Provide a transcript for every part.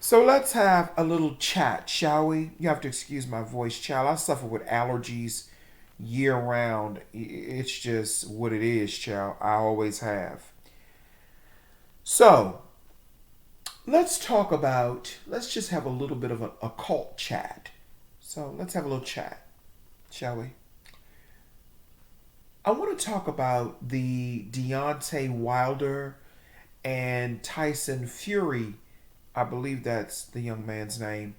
So let's have a little chat, shall we? You have to excuse my voice, child. I suffer with allergies year round. It's just what it is, child. I always have. So let's just have a little bit of an occult chat. So let's have a little chat, shall we? I want to talk about the Deontay Wilder and Tyson Fury, I believe that's the young man's name,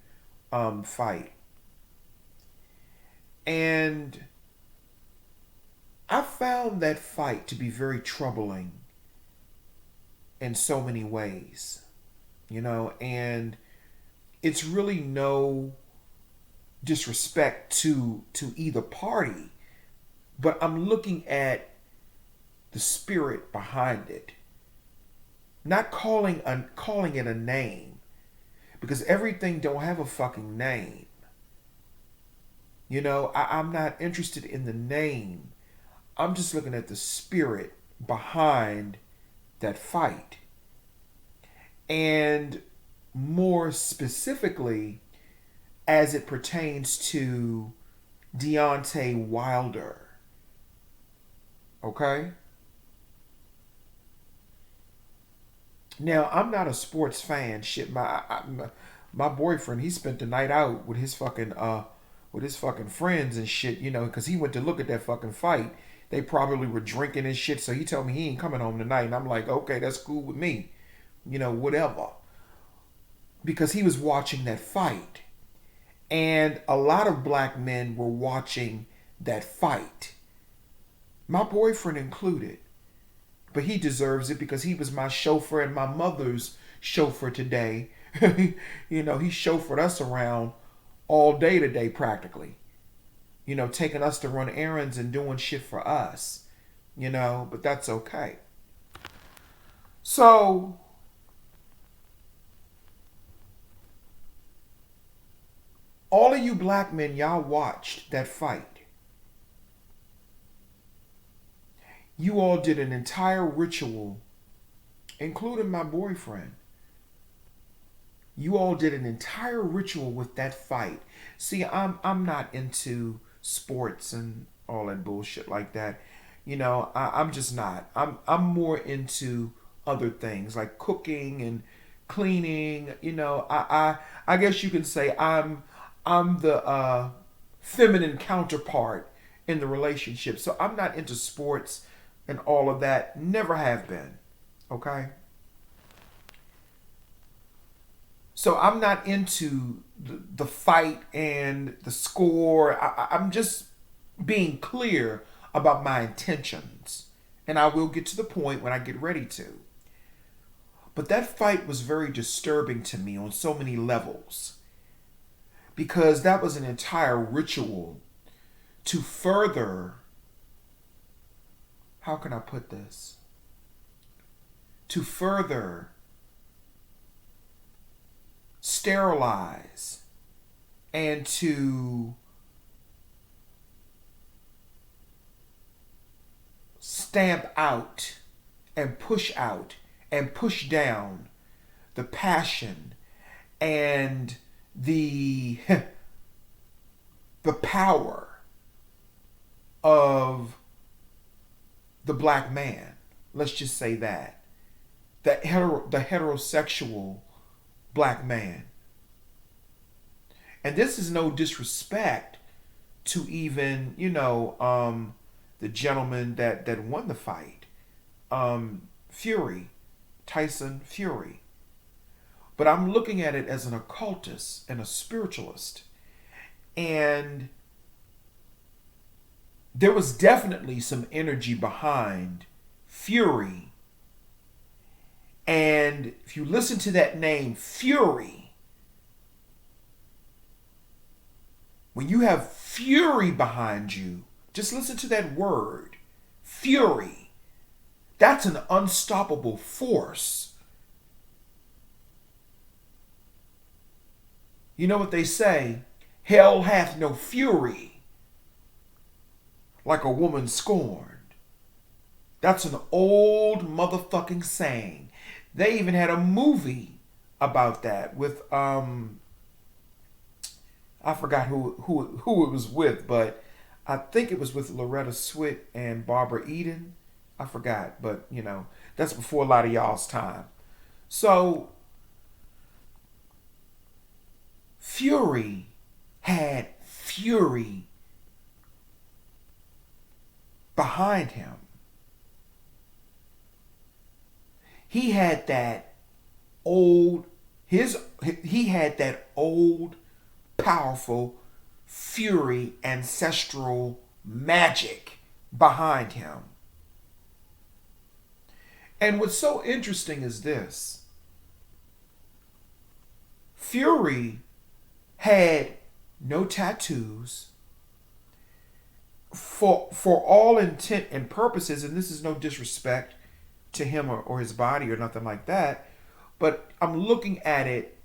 fight. And I found that fight to be very troubling in so many ways, and it's really no disrespect to either party, but I'm looking at the spirit behind it, not calling it a name, because everything don't have a fucking name. I'm not interested in the name. I'm just looking at the spirit behind that fight. And more specifically, as it pertains to Deontay Wilder. Okay? Now, I'm not a sports fan. Shit, my boyfriend, he spent the night out with his fucking friends and shit, because he went to look at that fucking fight. They probably were drinking and shit, so he told me he ain't coming home tonight. And I'm like, okay, that's cool with me. Whatever. Because he was watching that fight. And a lot of black men were watching that fight. My boyfriend included. But he deserves it because he was my chauffeur and my mother's chauffeur today. He chauffeured us around all day today practically. Taking us to run errands and doing shit for us. But that's okay. So, all of you black men, y'all watched that fight. You all did an entire ritual, including my boyfriend. You all did an entire ritual with that fight. See, I'm not into sports and all that bullshit like that. I'm just not. I'm more into other things like cooking and cleaning. I guess you can say I'm the feminine counterpart in the relationship. So I'm not into sports and all of that. Never have been. Okay? So I'm not into the fight and the score. I'm just being clear about my intentions. And I will get to the point when I get ready to. But that fight was very disturbing to me on so many levels. Because that was an entire ritual to further, how can I put this? To further sterilize and to stamp out and push down the passion and the the power of the black man. Let's just say that. The heterosexual black man. And this is no disrespect to even, the gentleman that won the fight. Fury. Tyson Fury. But I'm looking at it as an occultist and a spiritualist. And there was definitely some energy behind Fury. And if you listen to that name, Fury, when you have fury behind you, just listen to that word, fury. That's an unstoppable force. You know what they say? Hell hath no fury like a woman scorned. That's an old motherfucking saying. They even had a movie about that with I forgot who it was with, but I think it was with Loretta Swit and Barbara Eden. I forgot, but that's before a lot of y'all's time. So Fury had Fury behind him. He had that old his he had that old powerful Fury ancestral magic behind him. And what's so interesting is this. Fury had no tattoos. For all intent and purposes, and this is no disrespect to him or his body or nothing like that, but I'm looking at it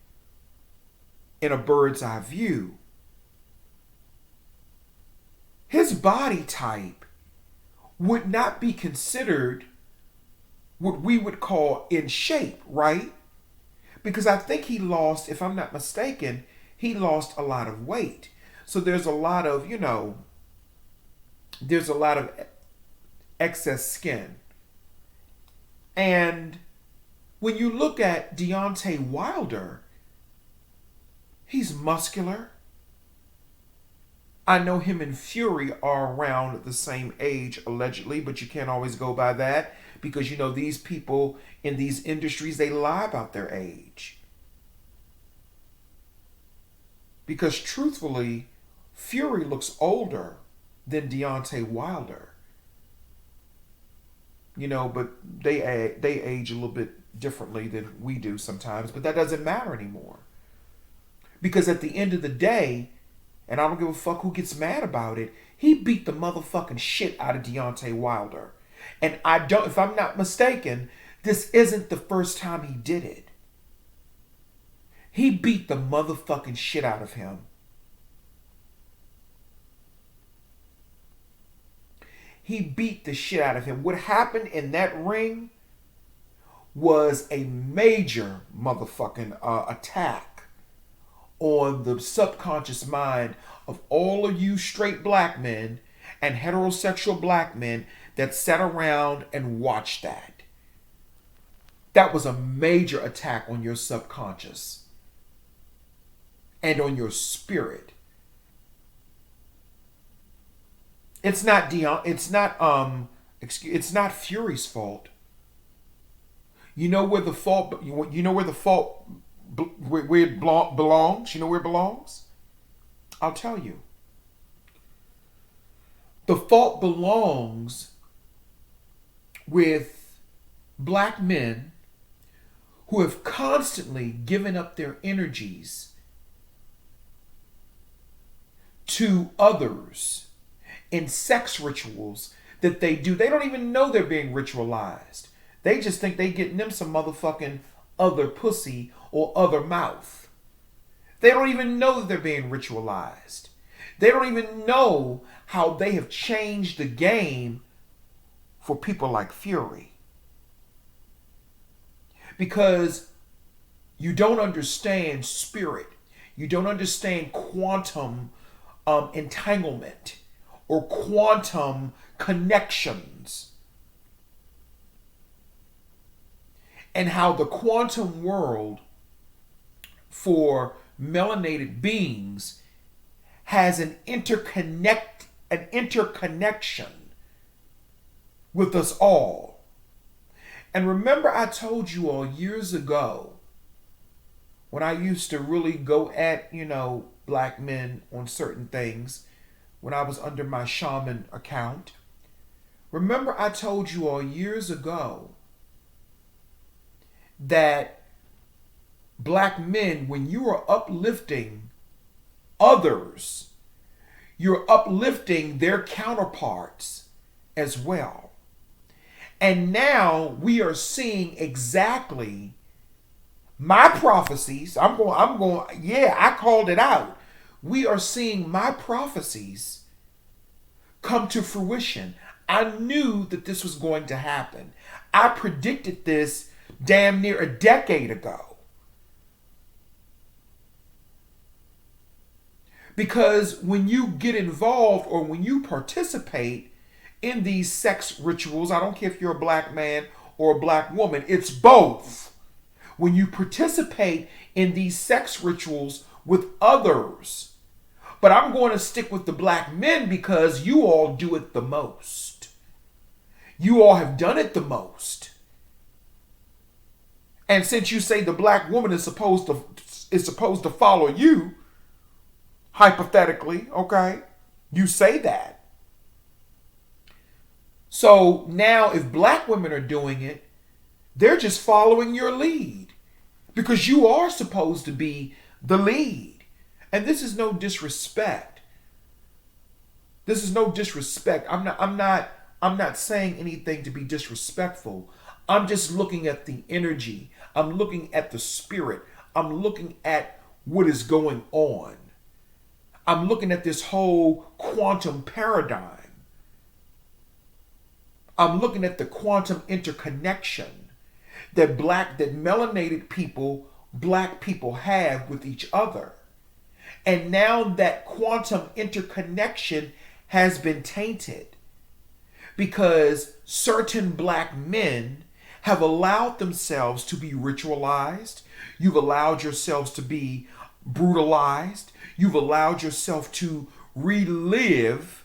in a bird's eye view. His body type would not be considered what we would call in shape, right? Because I think he lost, if I'm not mistaken, he lost a lot of weight. So there's a lot of, there's a lot of excess skin. And when you look at Deontay Wilder, he's muscular. I know him and Fury are around the same age, allegedly, but you can't always go by that because, these people in these industries, they lie about their age. Because truthfully, Fury looks older than Deontay Wilder. But they age a little bit differently than we do sometimes, but that doesn't matter anymore. Because at the end of the day, and I don't give a fuck who gets mad about it, he beat the motherfucking shit out of Deontay Wilder. And if I'm not mistaken, this isn't the first time he did it. He beat the motherfucking shit out of him. He beat the shit out of him. What happened in that ring was a major motherfucking attack on the subconscious mind of all of you straight black men and heterosexual black men that sat around and watched that. That was a major attack on your subconscious and on your spirit. It's not it's not Fury's fault. You know where the fault where it belongs? You know where it belongs? I'll tell you. The fault belongs with black men who have constantly given up their energies to others in sex rituals that they do. They don't even know they're being ritualized. They just think they getting them some motherfucking other pussy or other mouth. They don't even know that they're being ritualized. They don't even know how they have changed the game for people like Fury. Because you don't understand spirit. You don't understand quantum entanglement or quantum connections. And how the quantum world for melanated beings has an interconnection with us all. And remember, I told you all years ago when I used to really go at, black men on certain things when I was under my shaman account. Remember, I told you all years ago that black men, when you are uplifting others, you're uplifting their counterparts as well. And now we are seeing exactly my prophecies. I called it out. We are seeing my prophecies come to fruition. I knew that this was going to happen. I predicted this damn near a decade ago. Because when you get involved or when you participate in these sex rituals, I don't care if you're a black man or a black woman, it's both. When you participate in these sex rituals with others, but I'm going to stick with the black men because you all do it the most. You all have done it the most. And since you say the black woman is supposed to follow you, hypothetically, okay, you say that. So now if black women are doing it, they're just following your lead because you are supposed to be the lead. And this is no disrespect. This is no disrespect. I'm not saying anything to be disrespectful. I'm just looking at the energy. I'm looking at the spirit. I'm looking at what is going on. I'm looking at this whole quantum paradigm. I'm looking at the quantum interconnection that melanated people, black people have with each other. And now that quantum interconnection has been tainted because certain black men have allowed themselves to be ritualized. You've allowed yourselves to be brutalized. You've allowed yourself to relive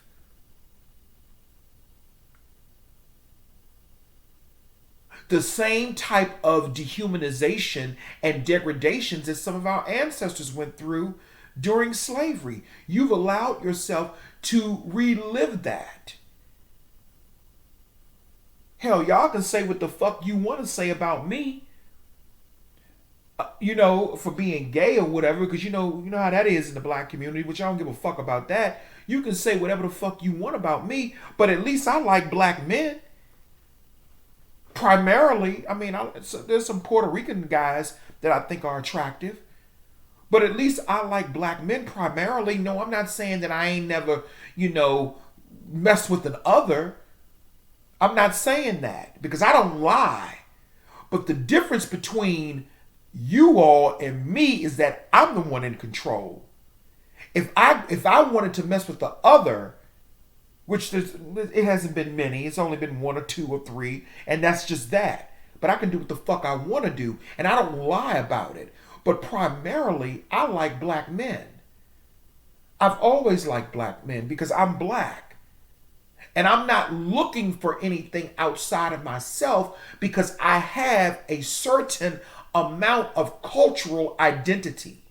the same type of dehumanization and degradations that some of our ancestors went through during slavery. You've allowed yourself to relive that. Hell, y'all can say what the fuck you want to say about me, for being gay or whatever, because you know how that is in the black community, which I don't give a fuck about that. You can say whatever the fuck you want about me, but at least I like black men. Primarily, there's some Puerto Rican guys that I think are attractive, but at least I like black men primarily. No, I'm not saying that I ain't never, messed with an other. I'm not saying that because I don't lie. But the difference between you all and me is that I'm the one in control. If I wanted to mess with the other, which it hasn't been many, it's only been 1 or 2 or 3, and that's just that. But I can do what the fuck I want to do, and I don't lie about it. But primarily, I like black men. I've always liked black men because I'm black. And I'm not looking for anything outside of myself because I have a certain amount of cultural identity.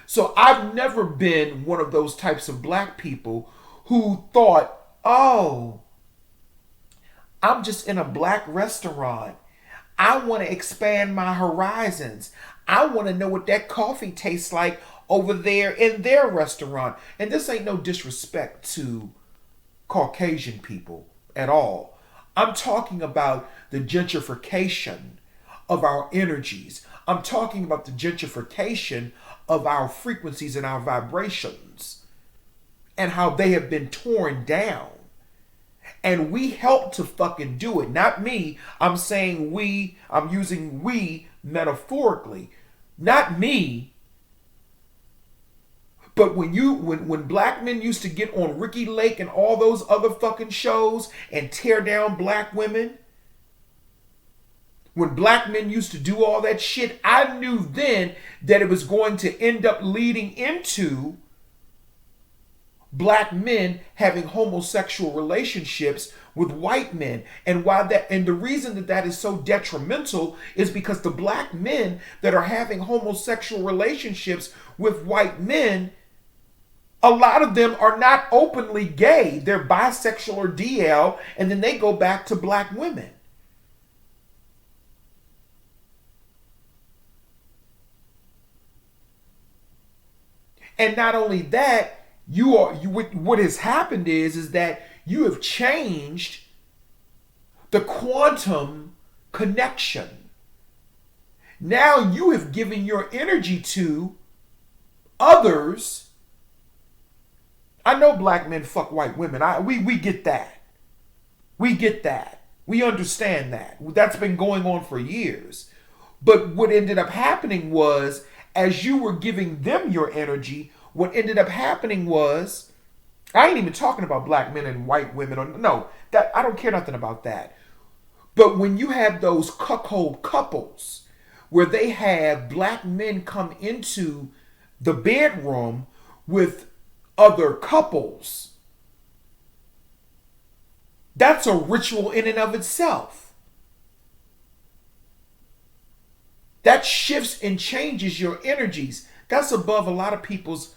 So I've never been one of those types of black people who thought, oh, I'm just in a black restaurant. I want to expand my horizons. I want to know what that coffee tastes like over there in their restaurant. And this ain't no disrespect to Caucasian people at all. I'm talking about the gentrification of our energies. I'm talking about the gentrification of our frequencies and our vibrations and how they have been torn down. And we helped to fucking do it. Not me. I'm saying we. I'm using we metaphorically. Not me. But when black men used to get on Ricky Lake and all those other fucking shows and tear down black women, when black men used to do all that shit, I knew then that it was going to end up leading into black men having homosexual relationships with white men. And the reason that is so detrimental is because the black men that are having homosexual relationships with white men, a lot of them are not openly gay. They're bisexual or DL, and then they go back to black women. And not only that, what has happened is that you have changed the quantum connection. Now you have given your energy to others. I know black men fuck white women. We get that. We get that. We understand that. That's been going on for years. But what ended up happening was, as you were giving them your energy, what ended up happening was, I ain't even talking about black men and white women, or no, that I don't care nothing about that. But when you have those cuckold couples where they have black men come into the bedroom with other couples, that's a ritual in and of itself. That shifts and changes your energies. That's above a lot of people's,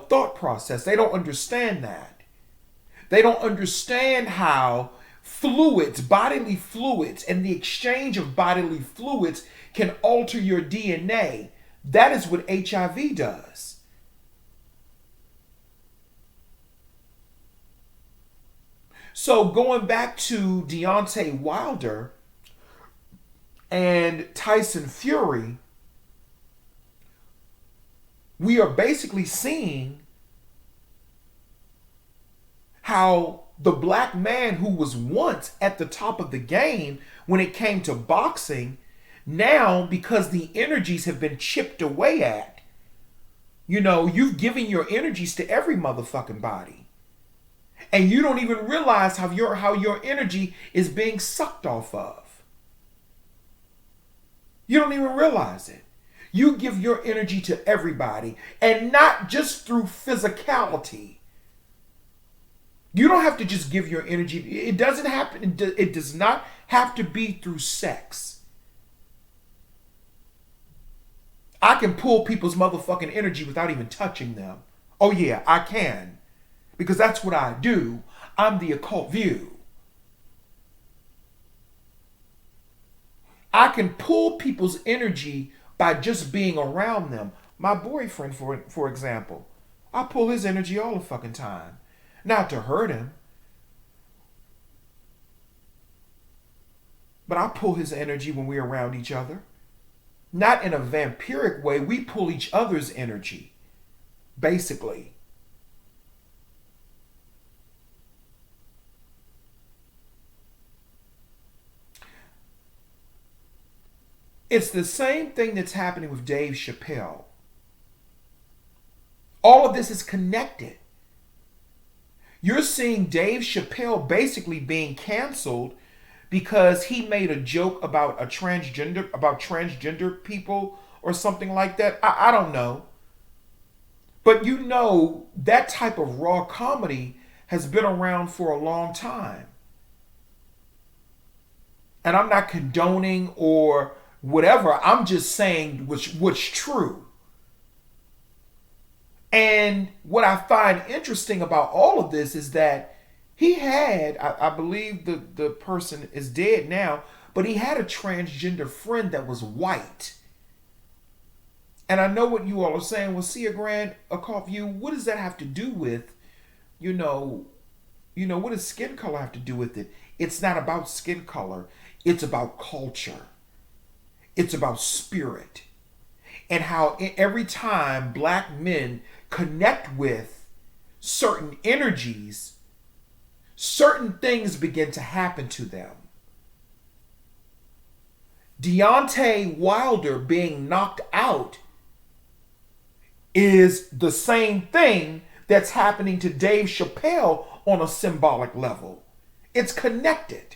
thought process. They don't understand that. They don't understand how fluids, bodily fluids, and the exchange of bodily fluids can alter your DNA. That is what HIV does. So going back to Deontay Wilder and Tyson Fury, we are basically seeing how the black man who was once at the top of the game when it came to boxing, now because the energies have been chipped away at, you've given your energies to every motherfucking body. And you don't even realize how your energy is being sucked off of. You don't even realize it. You give your energy to everybody, and not just through physicality. You don't have to just give your energy. It doesn't happen. It does not have to be through sex. I can pull people's motherfucking energy without even touching them. Oh yeah, I can. Because that's what I do. I'm the occult view. I can pull people's energy by just being around them. My boyfriend, for example, I pull his energy all the fucking time. Not to hurt him, but I pull his energy when we're around each other. Not in a vampiric way. We pull each other's energy, basically. It's the same thing that's happening with Dave Chappelle. All of this is connected. You're seeing Dave Chappelle basically being canceled because he made a joke about transgender people or something like that. I don't know. But that type of raw comedy has been around for a long time. And I'm not condoning or whatever. I'm just saying what's true. And what I find interesting about all of this is that he had, I believe the person is dead now, but he had a transgender friend that was white. And I know what you all are saying. Well, see, occult view, what does that have to do with, what does skin color have to do with it? It's not about skin color. It's about culture. It's about spirit. And how every time black men connect with certain energies, certain things begin to happen to them. Deontay Wilder being knocked out is the same thing that's happening to Dave Chappelle on a symbolic level. It's connected.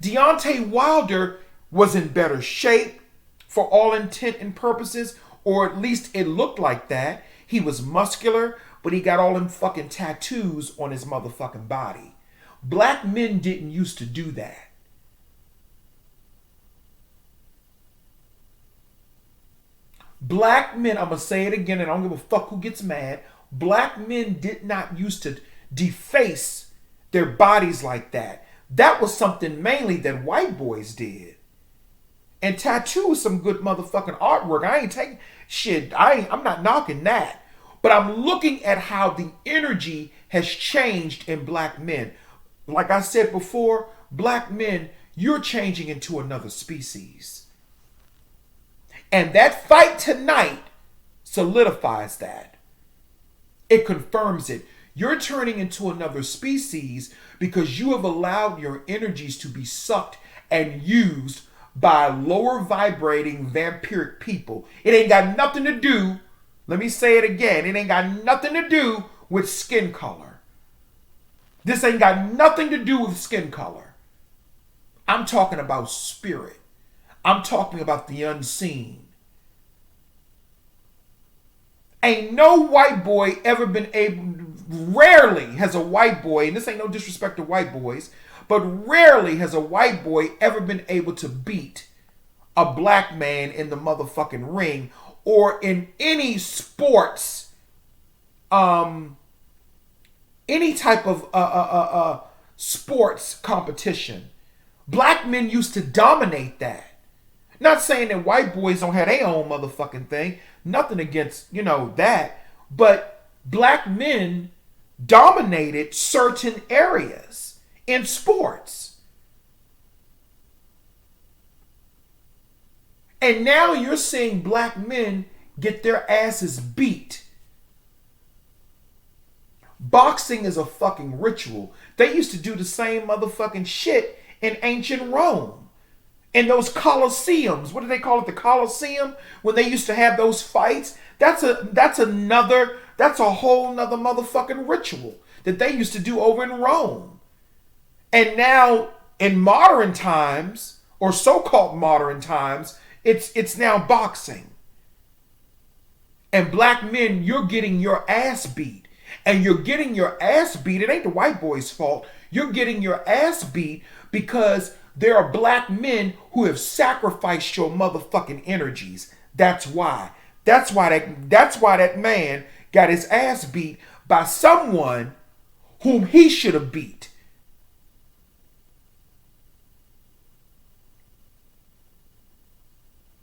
Deontay Wilder was in better shape for all intent and purposes, or at least it looked like that. He was muscular, but he got all them fucking tattoos on his motherfucking body. Black men didn't used to do that. Black men, I'm going to say it again and I don't give a fuck who gets mad. Black men did not used to deface their bodies like that. That was something mainly that white boys did. And tattoo is some good motherfucking artwork. I ain't taking shit. I'm not knocking that. But I'm looking at how the energy has changed in black men. Like I said before, black men, you're changing into another species. And that fight tonight solidifies that. It confirms it. You're turning into another species because you have allowed your energies to be sucked and used by lower vibrating vampiric people. It ain't got nothing to do Let me say it again. It ain't got nothing to do with skin color. This ain't got nothing to do with skin color. I'm talking about spirit. I'm talking about the unseen. Ain't no white boy ever been able, rarely has a white boy, and this ain't no disrespect to white boys, but rarely has a white boy ever been able to beat a black man in the motherfucking ring or in any sports, any type of sports competition. Black men used to dominate that. Not saying that white boys don't have their own motherfucking thing. Nothing against, that. But black men dominated certain areas in sports. And now you're seeing black men get their asses beat. Boxing is a fucking ritual. They used to do the same motherfucking shit in ancient Rome. In those coliseums, what do they call it? The Coliseum, when they used to have those fights. That's a whole nother motherfucking ritual that they used to do over in Rome. And now in modern times, or so-called modern times, it's now boxing. And black men, you're getting your ass beat. And you're getting your ass beat. It ain't the white boy's fault. You're getting your ass beat because there are black men who have sacrificed your motherfucking energies. That's why. That's why that man got his ass beat by someone whom he should have beat.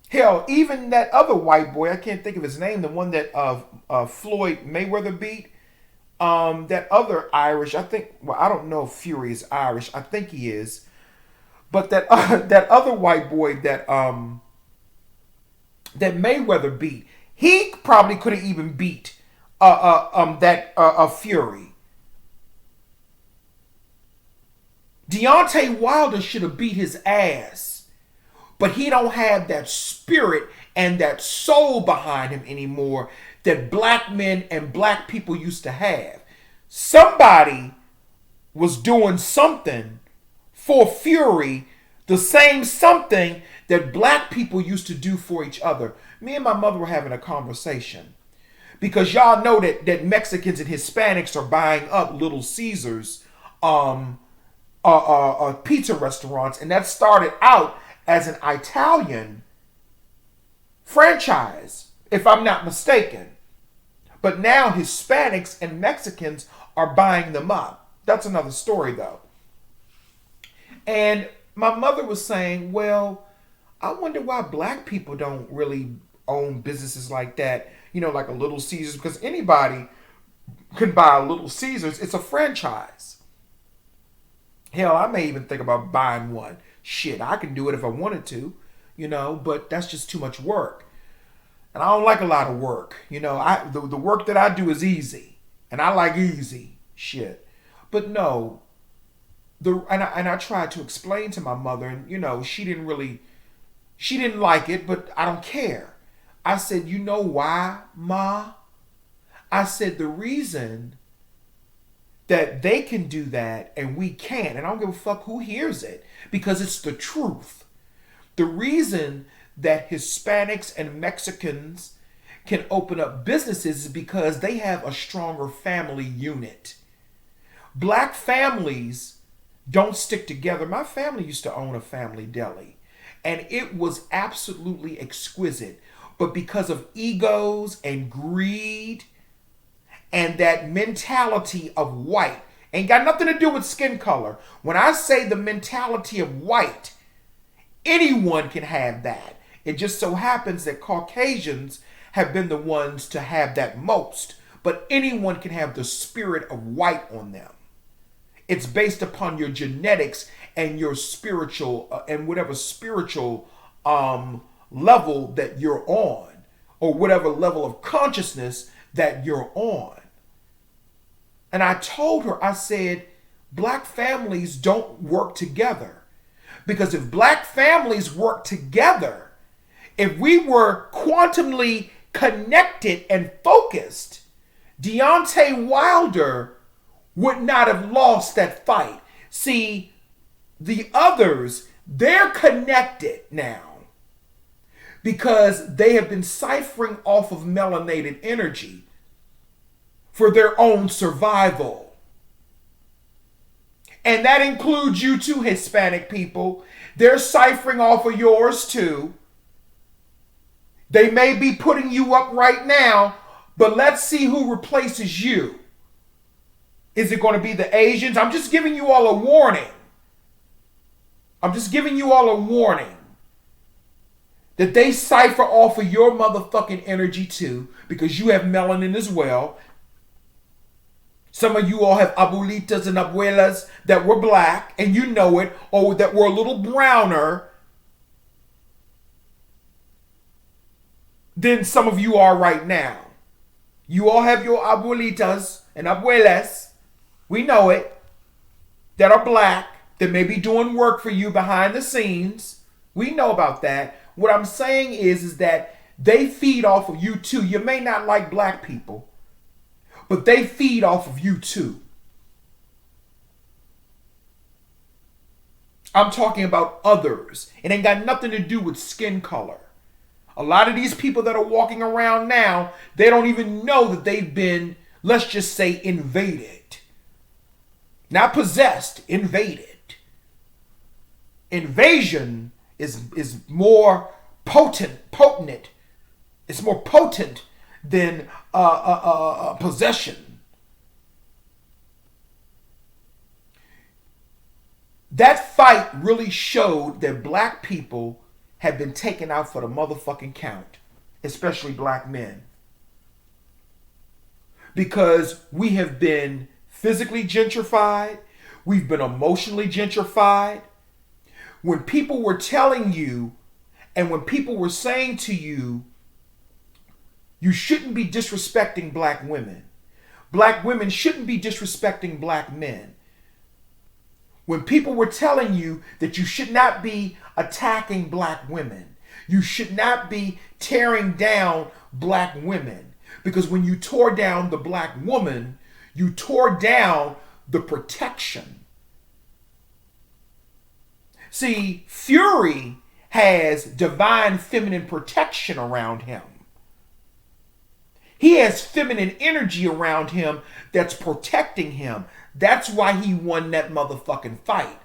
Hell, even that other white boy, I can't think of his name, the one that Floyd Mayweather beat. That other Irish, I think, well, I don't know if Fury is Irish. I think he is. But that other white boy that Mayweather beat, he probably could have even beat Fury. Deontay Wilder should have beat his ass, but he don't have that spirit and that soul behind him anymore that black men and black people used to have. Somebody was doing something for Fury, the same something that black people used to do for each other. Me and my mother were having a conversation because y'all know that Mexicans and Hispanics are buying up Little Caesars pizza restaurants, and that started out as an Italian franchise, if I'm not mistaken. But now Hispanics and Mexicans are buying them up. That's another story, though. And my mother was saying, well, I wonder why black people don't really own businesses like that, like a Little Caesars, because anybody can buy a Little Caesars. It's a franchise. Hell, I may even think about buying one. Shit, I can do it if I wanted to, but that's just too much work. And I don't like a lot of work. The work that I do is easy. And I like easy shit. But no, I tried to explain to my mother, and she didn't like it, but I don't care. I said, you know why, Ma? I said the reason that they can do that and we can't, and I don't give a fuck who hears it, because it's the truth. The reason that Hispanics and Mexicans can open up businesses is because they have a stronger family unit. Black families don't stick together. My family used to own a family deli, and it was absolutely exquisite. But because of egos and greed and that mentality of white, ain't got nothing to do with skin color. When I say the mentality of white, anyone can have that. It just so happens that Caucasians have been the ones to have that most. But anyone can have the spirit of white on them. It's based upon your genetics and your spiritual and whatever spiritual level that you're on, or whatever level of consciousness that you're on. And I told her, I said, black families don't work together. Because if black families work together, if we were quantumly connected and focused, Deontay Wilder would not have lost that fight. See, the others, they're connected now because they have been ciphering off of melanated energy for their own survival. And that includes you too, Hispanic people. They're ciphering off of yours too. They may be putting you up right now, but let's see who replaces you. Is it going to be the Asians? I'm just giving you all a warning. I'm just giving you all a warning that they cipher off of your motherfucking energy too, because you have melanin as well. Some of you all have abuelitas and abuelas that were black, and you know it, or that were a little browner than some of you are right now. You all have your abuelitas and abuelas, we know it, that are black, that may be doing work for you behind the scenes. We know about that. What I'm saying is that they feed off of you too. You may not like black people, but they feed off of you too. I'm talking about others. It ain't got nothing to do with skin color. A lot of these people that are walking around now, they don't even know that they've been, let's just say, invaded. Not possessed, invaded. Invasion is more potent. It's more potent than possession. That fight really showed that black people have been taken out for the motherfucking count, especially black men. Because we have been physically gentrified, we've been emotionally gentrified. When people were telling you, and when people were saying to you, you shouldn't be disrespecting black women. Black women shouldn't be disrespecting black men. When people were telling you that you should not be attacking black women, you should not be tearing down black women, because when you tore down the black woman, you tore down the protection. See, Fury has divine feminine protection around him. He has feminine energy around him that's protecting him. That's why he won that motherfucking fight.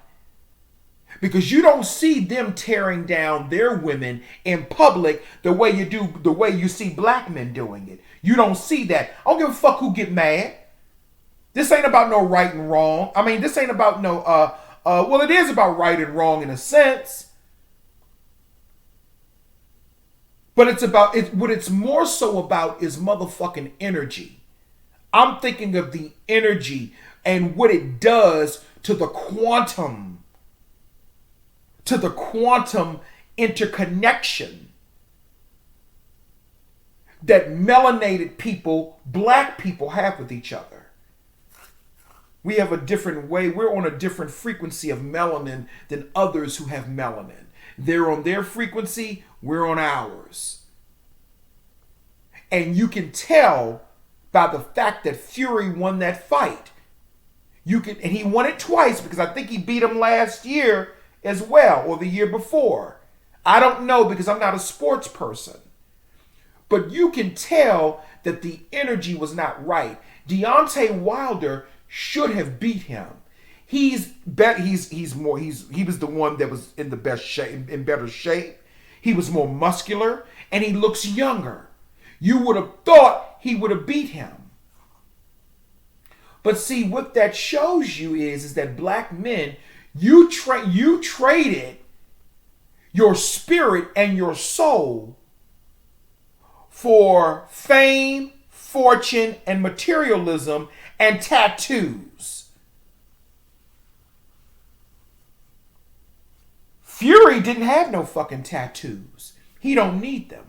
Because you don't see them tearing down their women in public the way you see black men doing it. You don't see that. I don't give a fuck who get mad. This ain't about no right and wrong. I mean, this ain't about no, well, it is about right and wrong in a sense. But it's about, what it's more so about is motherfucking energy. I'm thinking of the energy and what it does to the quantum interconnection that melanated people, black people, have with each other. We have a different way. We're on a different frequency of melanin than others who have melanin. They're on their frequency, we're on ours. And you can tell by the fact that Fury won that fight. And he won it twice, because I think he beat him last year as well, or the year before. I don't know, because I'm not a sports person. But you can tell that the energy was not right. Deontay Wilder should have beat him. He was the one that was in the best shape, in better shape. He was more muscular, and he looks younger. You would have thought he would have beat him. But see, what that shows you is that black men, you traded your spirit and your soul for fame, fortune, and materialism and tattoos. Fury didn't have no fucking tattoos. He don't need them.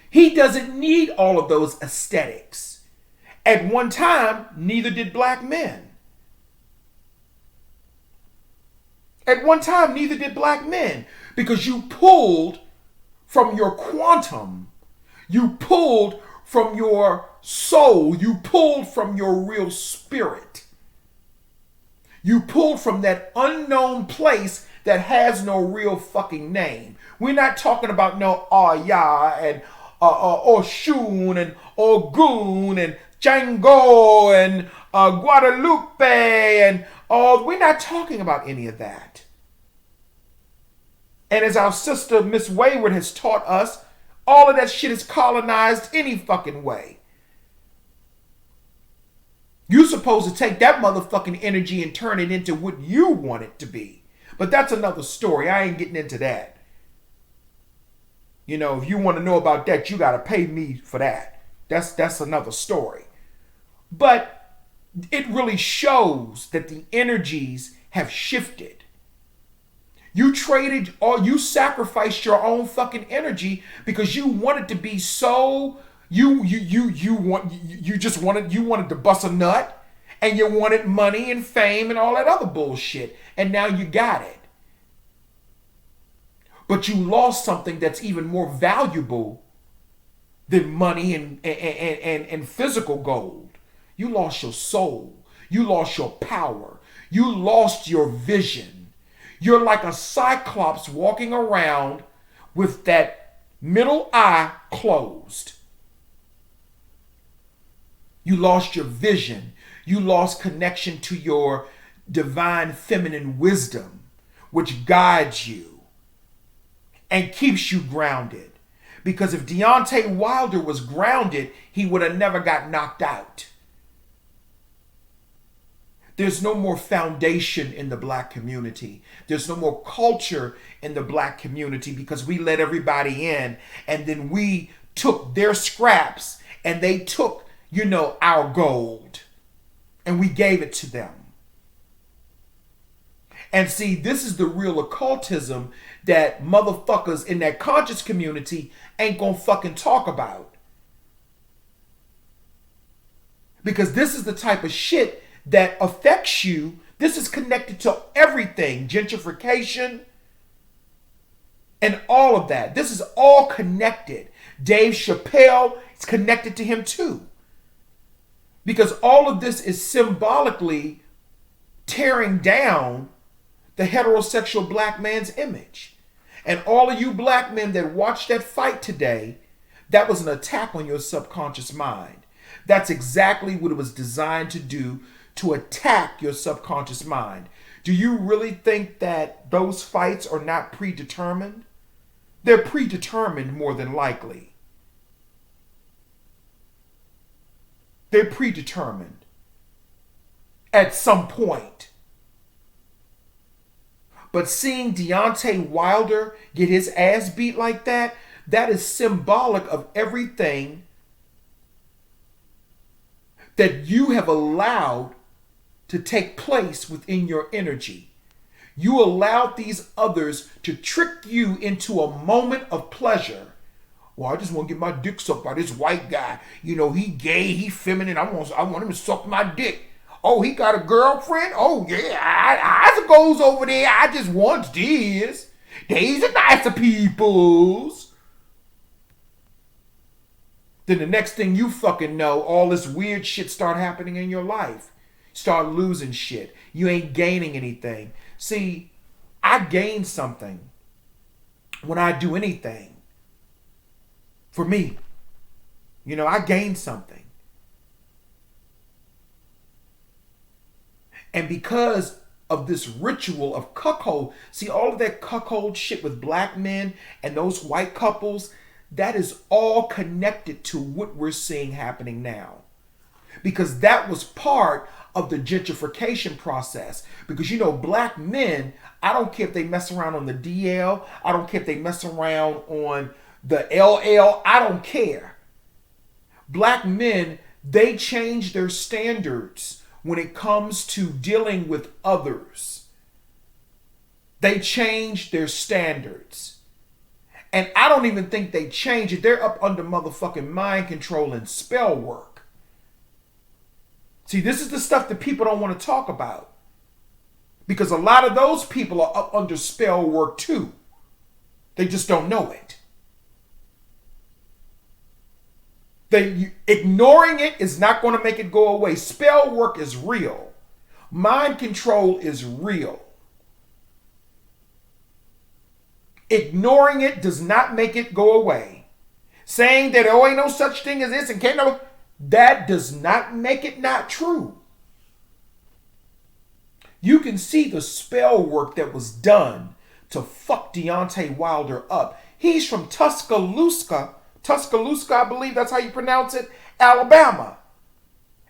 He doesn't need all of those aesthetics. At one time, neither did black men. At one time, neither did black men. Because you pulled from your quantum. You pulled from your soul. You pulled from your real spirit. You pulled from that unknown place that has no real fucking name. We're not talking about no Aya and Oshun and Ogun and Django and Guadalupe and we're not talking about any of that. And as our sister Miss Wayward has taught us, all of that shit is colonized any fucking way. You're supposed to take that motherfucking energy and turn it into what you want it to be. But that's another story. I ain't getting into that. You know, if you want to know about that, you got to pay me for that. That's another story. But it really shows that the energies have shifted. You traded or you sacrificed your own fucking energy because you wanted to be so you wanted to bust a nut and you wanted money and fame and all that other bullshit, and now you got it. But you lost something that's even more valuable than money and physical gold. You lost your soul. You lost your power. You lost your vision. You're like a cyclops walking around with that middle eye closed. You lost your vision. You lost connection to your divine feminine wisdom, which guides you and keeps you grounded. Because if Deontay Wilder was grounded, he would have never got knocked out. There's no more foundation in the black community. There's no more culture in the black community because we let everybody in and then we took their scraps and they took, our gold and we gave it to them. And see, this is the real occultism that motherfuckers in that conscious community ain't gonna fucking talk about. Because this is the type of shit that affects you. This is connected to everything. Gentrification and all of that. This is all connected. Dave Chappelle is connected to him too. Because all of this is symbolically tearing down the heterosexual black man's image. And all of you black men that watched that fight today, that was an attack on your subconscious mind. That's exactly what it was designed to do, to attack your subconscious mind. Do you really think that those fights are not predetermined? They're predetermined more than likely. They're predetermined at some point. But seeing Deontay Wilder get his ass beat like that, that is symbolic of everything that you have allowed to take place within your energy. You allowed these others to trick you into a moment of pleasure. Well, I just want to get my dick sucked by this white guy. He gay, he feminine. I want him to suck my dick. Oh, he got a girlfriend? Oh, yeah, I goes over there. I just want this. These are nicer peoples. Then the next thing you fucking know, all this weird shit start happening in your life. Start losing shit. You ain't gaining anything. See, I gain something when I do anything. For me, I gain something. And because of this ritual of cuckold, see all of that cuckold shit with black men and those white couples, that is all connected to what we're seeing happening now. Because that was part of the gentrification process. Because black men, I don't care if they mess around on the DL, I don't care if they mess around on the LL, I don't care. Black men, they change their standards when it comes to dealing with others. They change their standards. And I don't even think they change it. They're up under motherfucking mind control and spell work. See, this is the stuff that people don't want to talk about. Because a lot of those people are up under spell work too. They just don't know it. Ignoring it is not going to make it go away. Spell work is real. Mind control is real. Ignoring it does not make it go away. Saying that, oh, ain't no such thing as this and can't no, that does not make it not true. You can see the spell work that was done to fuck Deontay Wilder up. He's from Tuscaloosa, I believe that's how you pronounce it, Alabama.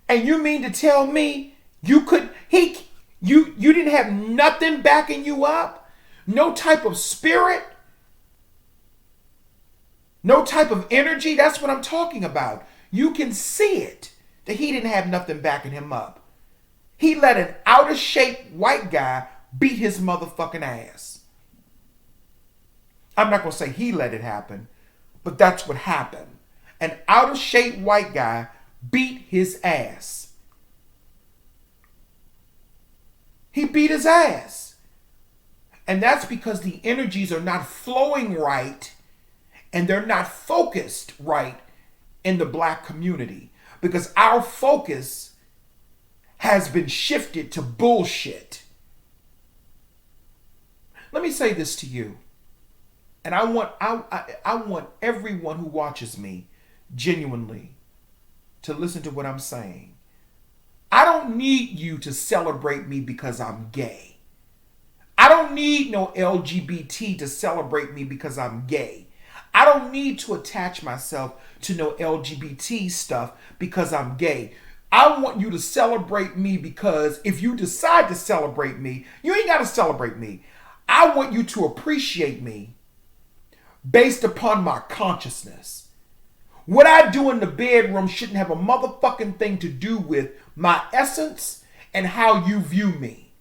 And you mean to tell me you didn't have nothing backing you up? No type of spirit? No type of energy? That's what I'm talking about. You can see it, that he didn't have nothing backing him up. He let an out of shape white guy beat his motherfucking ass. I'm not going to say he let it happen, but that's what happened. An out of shape white guy beat his ass. He beat his ass. And that's because the energies are not flowing right and they're not focused right in the black community. Because our focus has been shifted to bullshit. Let me say this to you. And I want everyone who watches me genuinely to listen to what I'm saying. I don't need you to celebrate me because I'm gay. I don't need no LGBT to celebrate me because I'm gay. I don't need to attach myself to no LGBT stuff because I'm gay. I want you to celebrate me because if you decide to celebrate me, you ain't got to celebrate me. I want you to appreciate me based upon my consciousness. What I do in the bedroom shouldn't have a motherfucking thing to do with my essence and how you view me.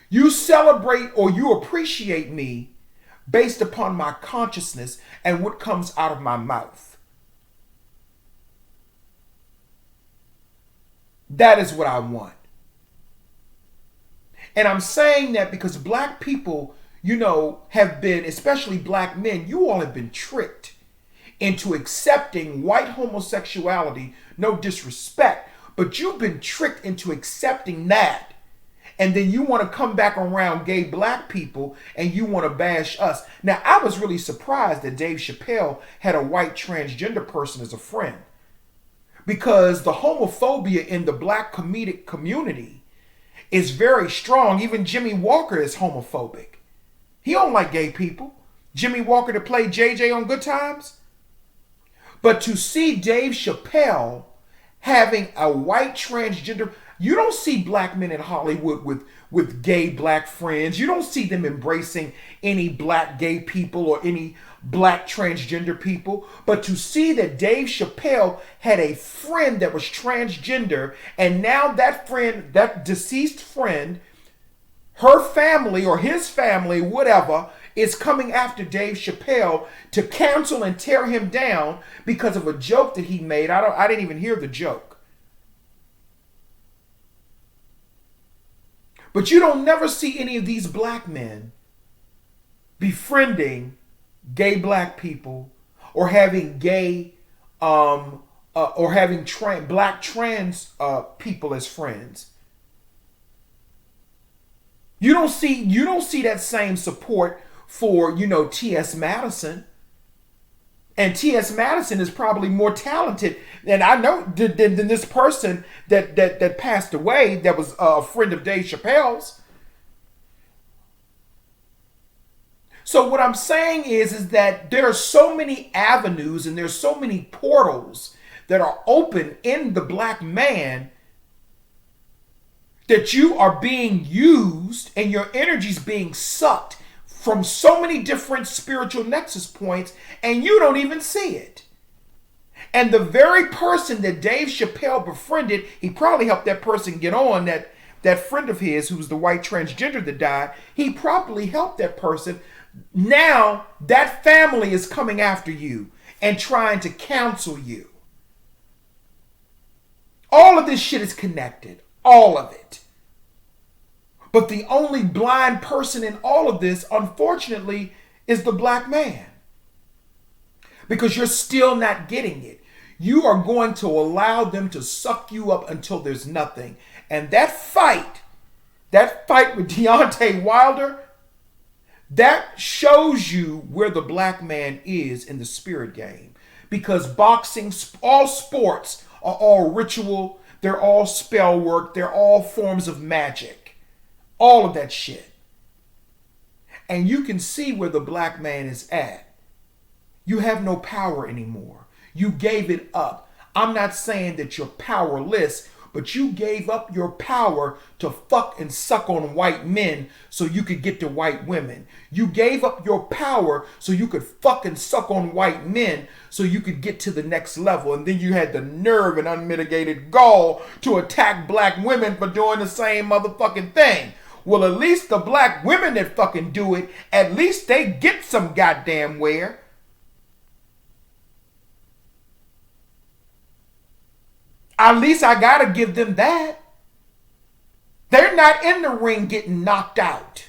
You celebrate or you appreciate me based upon my consciousness and what comes out of my mouth. That is what I want. And I'm saying that because black people, have been, especially black men, you all have been tricked into accepting white homosexuality, no disrespect, but you've been tricked into accepting that. And then you want to come back around gay black people and you want to bash us. Now, I was really surprised that Dave Chappelle had a white transgender person as a friend. Because the homophobia in the black comedic community is very strong. Even Jimmy Walker is homophobic. He don't like gay people. Jimmy Walker that played JJ on Good Times. But to see Dave Chappelle having a white transgender, you don't see black men in Hollywood with gay black friends. You don't see them embracing any black gay people or any black transgender people. But to see that Dave Chappelle had a friend that was transgender, and now that friend, that deceased friend, her family or his family, whatever, is coming after Dave Chappelle to cancel and tear him down because of a joke that he made. I didn't even hear the joke. But you don't never see any of these black men befriending gay black people or having gay or having black trans people as friends. You don't see that same support for, T.S. Madison. And T.S. Madison is probably more talented than I know than this person that passed away that was a friend of Dave Chappelle's. So what I'm saying is that there are so many avenues and there's so many portals that are open in the black man that you are being used and your energy's being sucked from so many different spiritual nexus points and you don't even see it. And the very person that Dave Chappelle befriended, he probably helped that person get on, that friend of his who's the white transgender that died, he probably helped that person. Now that family is coming after you and trying to counsel you. All of this shit is connected. All of it. But the only blind person in all of this, unfortunately, is the black man. Because you're still not getting it. You are going to allow them to suck you up until there's nothing. And that fight with Deontay Wilder, that shows you where the black man is in the spirit game. Because boxing, all sports are all ritual, they're all spell work, they're all forms of magic. All of that shit. And you can see where the black man is at. You have no power anymore. You gave it up. I'm not saying that you're powerless, but you gave up your power to fuck and suck on white men so you could get to white women. You gave up your power so you could fuck and suck on white men so you could get to the next level. And then you had the nerve and unmitigated gall to attack black women for doing the same motherfucking thing. Well, at least the black women that fucking do it, at least they get some goddamn wear. At least I gotta give them that. They're not in the ring getting knocked out.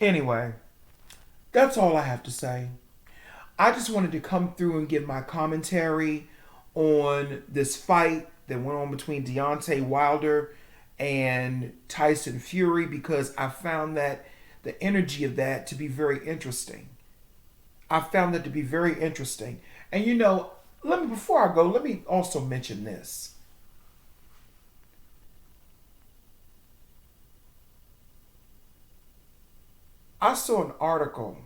Anyway, that's all I have to say. I just wanted to come through and give my commentary on this fight that went on between Deontay Wilder and Tyson Fury because I found that the energy of that to be very interesting. I found that to be very interesting. And before I go, let me also mention this. I saw an article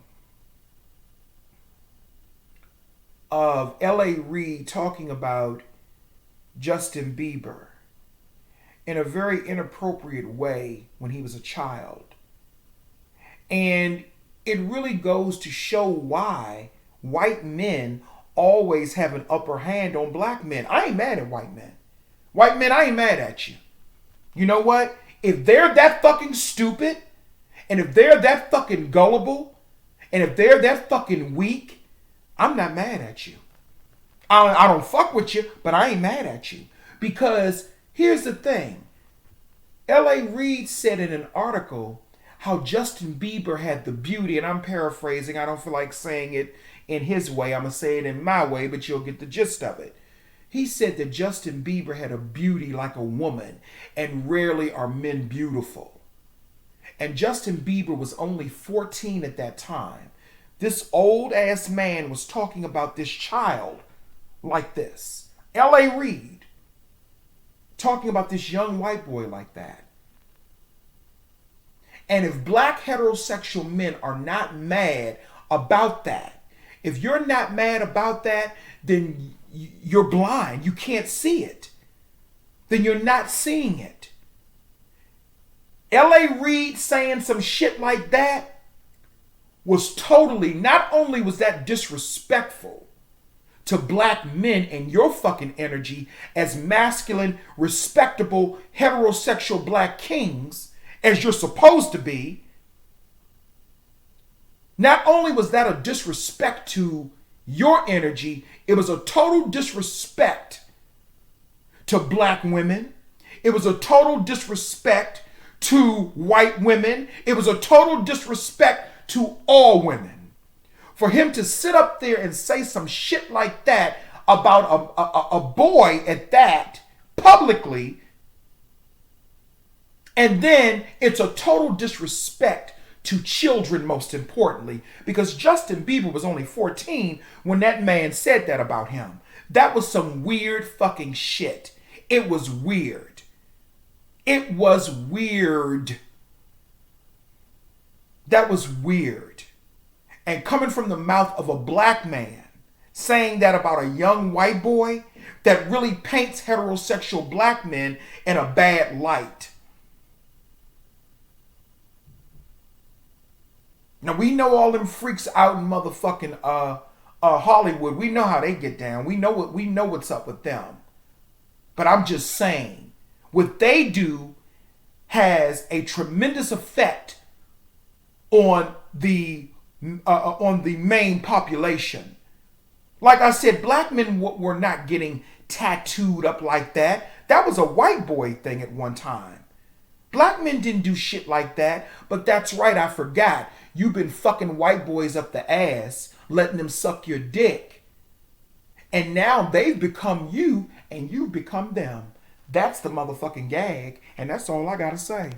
of L.A. Reid talking about Justin Bieber in a very inappropriate way when he was a child. And it really goes to show why white men always have an upper hand on black men. I ain't mad at white men. White men, I ain't mad at you. You know what? If they're that fucking stupid, and if they're that fucking gullible, and if they're that fucking weak, I'm not mad at you. I don't fuck with you, but I ain't mad at you. Because here's the thing. L.A. Reid said in an article how Justin Bieber had the beauty, and I'm paraphrasing, I don't feel like saying it in his way, I'm going to say it in my way, but you'll get the gist of it. He said that Justin Bieber had a beauty like a woman, and rarely are men beautiful. And Justin Bieber was only 14 at that time. This old ass man was talking about this child like this. L.A. Reid talking about this young white boy like that. And if black heterosexual men are not mad about that, if you're not mad about that, then you're blind. You can't see it. Then you're not seeing it. L.A. Reid saying some shit like that was totally, not only was that disrespectful to black men and your fucking energy as masculine, respectable, heterosexual black kings, as you're supposed to be, not only was that a disrespect to your energy, it was a total disrespect to black women. It was a total disrespect to white women. It was a total disrespect to all women. For him to sit up there and say some shit like that about a boy at that publicly, and then it's a total disrespect to children, most importantly, because Justin Bieber was only 14 when that man said that about him. That was some weird fucking shit. It was weird. It was weird. That was weird. And coming from the mouth of a black man saying that about a young white boy, that really paints heterosexual black men in a bad light. Now we know all them freaks out in motherfucking Hollywood. We know how they get down. We know what's up with them. But I'm just saying, what they do has a tremendous effect on the main population. Like I said, black men were not getting tattooed up like that. That was a white boy thing at one time. Black men didn't do shit like that. But that's right, I forgot. You've been fucking white boys up the ass, letting them suck your dick. And now they've become you and you've become them. That's the motherfucking gag. And that's all I gotta say.